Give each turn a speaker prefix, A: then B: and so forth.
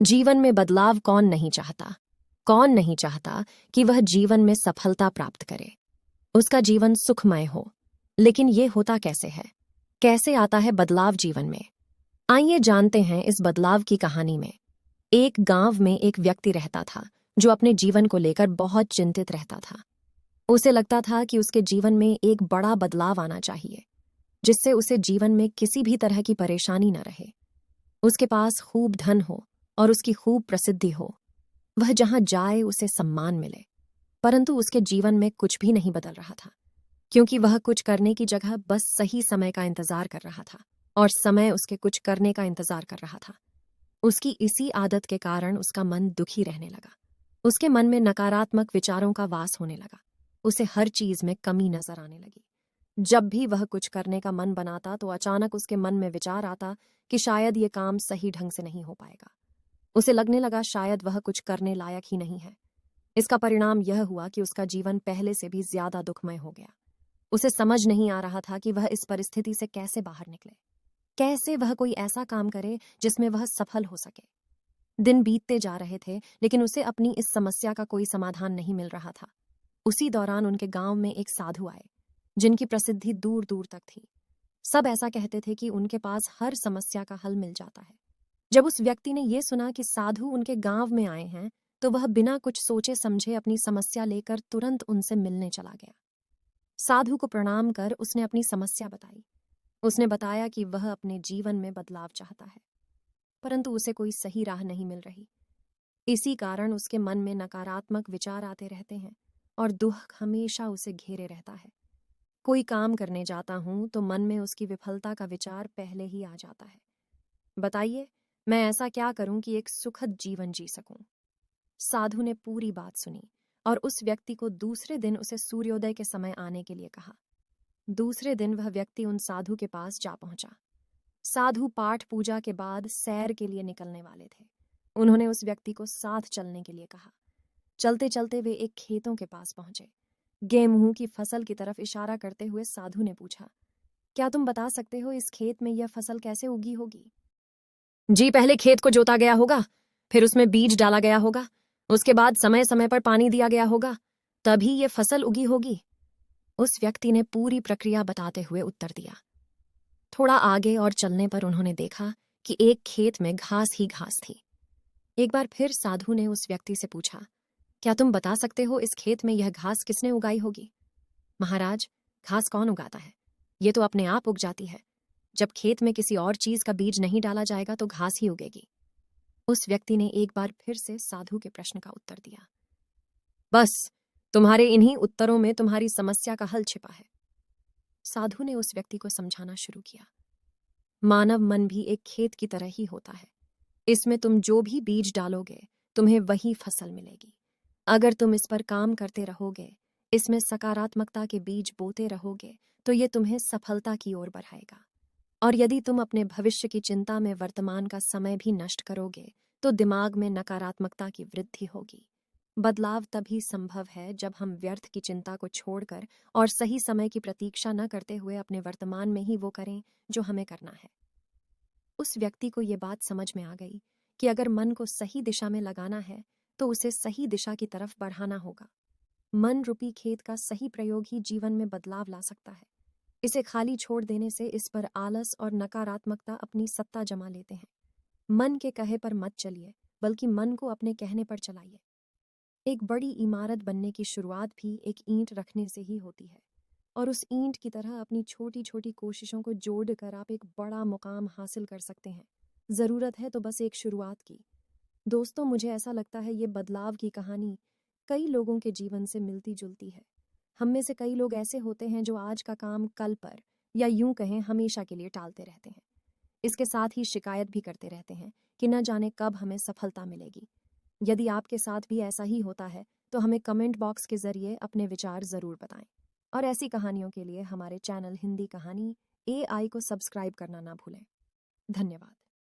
A: जीवन में बदलाव कौन नहीं चाहता? कौन नहीं चाहता कि वह जीवन में सफलता प्राप्त करे, उसका जीवन सुखमय हो। लेकिन ये होता कैसे है? कैसे आता है बदलाव जीवन में? आइए जानते हैं इस बदलाव की कहानी में। एक गांव में एक व्यक्ति रहता था जो अपने जीवन को लेकर बहुत चिंतित रहता था। उसे लगता था कि उसके जीवन में एक बड़ा बदलाव आना चाहिए, जिससे उसे जीवन में किसी भी तरह की परेशानी न रहे। उसके पास खूब धन हो और उसकी खूब प्रसिद्धि हो, वह जहां जाए उसे सम्मान मिले। परंतु उसके जीवन में कुछ भी नहीं बदल रहा था, क्योंकि वह कुछ करने की जगह बस सही समय का इंतजार कर रहा था और समय उसके कुछ करने का इंतजार कर रहा था। उसकी इसी आदत के कारण उसका मन दुखी रहने लगा। उसके मन में नकारात्मक विचारों का वास होने लगा। उसे हर चीज में कमी नजर आने लगी। जब भी वह कुछ करने का मन बनाता तो अचानक उसके मन में विचार आता कि शायद ये काम सही ढंग से नहीं हो पाएगा। उसे लगने लगा शायद वह कुछ करने लायक ही नहीं है। इसका परिणाम यह हुआ कि उसका जीवन पहले से भी ज्यादा दुखमय हो गया। उसे समझ नहीं आ रहा था कि वह इस परिस्थिति से कैसे बाहर निकले, कैसे वह कोई ऐसा काम करे जिसमें वह सफल हो सके। दिन बीतते जा रहे थे, लेकिन उसे अपनी इस समस्या का कोई समाधान नहीं मिल रहा था। उसी दौरान उनके गांव में एक साधु आए, जिनकी प्रसिद्धि दूर दूर तक थी। सब ऐसा कहते थे कि उनके पास हर समस्या का हल मिल जाता है। जब उस व्यक्ति ने यह सुना कि साधु उनके गांव में आए हैं, तो वह बिना कुछ सोचे समझे अपनी समस्या लेकर तुरंत उनसे मिलने चला गया। साधु को प्रणाम कर उसने अपनी समस्या बताई। उसने बताया कि वह अपने जीवन में बदलाव चाहता है, परंतु उसे कोई सही राह नहीं मिल रही। इसी कारण उसके मन में नकारात्मक विचार आते रहते हैं और दुख हमेशा उसे घेरे रहता है। कोई काम करने जाता हूं तो मन में उसकी विफलता का विचार पहले ही आ जाता है। बताइए, मैं ऐसा क्या करूं कि एक सुखद जीवन जी सकूं? साधु ने पूरी बात सुनी और उस व्यक्ति को दूसरे दिन उसे सूर्योदय के समय आने के लिए कहा। दूसरे दिन वह व्यक्ति उन साधु के पास जा पहुंचा। साधु पाठ पूजा के बाद सैर के लिए निकलने वाले थे। उन्होंने उस व्यक्ति को साथ चलने के लिए कहा। चलते चलते वे एक खेतों के पास पहुंचे। गेहूं की फसल की तरफ इशारा करते हुए साधु ने पूछा, क्या तुम बता सकते हो इस खेत में यह फसल कैसे उगी होगी? जी, पहले खेत को जोता गया होगा, फिर उसमें बीज डाला गया होगा, उसके बाद समय समय पर पानी दिया गया होगा, तभी ये फसल उगी होगी। उस व्यक्ति ने पूरी प्रक्रिया बताते हुए उत्तर दिया। थोड़ा आगे और चलने पर उन्होंने देखा कि एक खेत में घास ही घास थी। एक बार फिर साधु ने उस व्यक्ति से पूछा, क्या तुम बता सकते हो इस खेत में यह घास किसने उगाई होगी? महाराज, घास कौन उगाता है? ये तो अपने आप उग जाती है। जब खेत में किसी और चीज का बीज नहीं डाला जाएगा तो घास ही उगेगी। उस व्यक्ति ने एक बार फिर से साधु के प्रश्न का उत्तर दिया। बस, तुम्हारे इन्हीं उत्तरों में तुम्हारी समस्या का हल छिपा है। साधु ने उस व्यक्ति को समझाना शुरू किया। मानव मन भी एक खेत की तरह ही होता है। इसमें तुम जो भी बीज डालोगे, तुम्हें वही फसल मिलेगी। अगर तुम इस पर काम करते रहोगे, इसमें सकारात्मकता के बीज बोते रहोगे, तो ये तुम्हें सफलता की ओर बढ़ाएगा। और यदि तुम अपने भविष्य की चिंता में वर्तमान का समय भी नष्ट करोगे, तो दिमाग में नकारात्मकता की वृद्धि होगी। बदलाव तभी संभव है जब हम व्यर्थ की चिंता को छोड़कर और सही समय की प्रतीक्षा न करते हुए अपने वर्तमान में ही वो करें जो हमें करना है। उस व्यक्ति को ये बात समझ में आ गई कि अगर मन को सही दिशा में लगाना है तो उसे सही दिशा की तरफ बढ़ाना होगा। मन रूपी खेत का सही प्रयोग ही जीवन में बदलाव ला सकता है। इसे खाली छोड़ देने से इस पर आलस और नकारात्मकता अपनी सत्ता जमा लेते हैं। मन के कहे पर मत चलिए, बल्कि मन को अपने कहने पर चलाइए। एक बड़ी इमारत बनने की शुरुआत भी एक ईंट रखने से ही होती है, और उस ईंट की तरह अपनी छोटी छोटी कोशिशों को जोड़कर आप एक बड़ा मुकाम हासिल कर सकते हैं। जरूरत है तो बस एक शुरुआत की। दोस्तों, मुझे ऐसा लगता है ये बदलाव की कहानी कई लोगों के जीवन से मिलती जुलती है। हम में से कई लोग ऐसे होते हैं जो आज का काम कल पर, या यूं कहें हमेशा के लिए टालते रहते हैं। इसके साथ ही शिकायत भी करते रहते हैं कि न जाने कब हमें सफलता मिलेगी। यदि आपके साथ भी ऐसा ही होता है तो हमें कमेंट बॉक्स के जरिए अपने विचार जरूर बताएं। और ऐसी कहानियों के लिए हमारे चैनल हिंदी कहानी AI को सब्सक्राइब करना ना भूलें। धन्यवाद।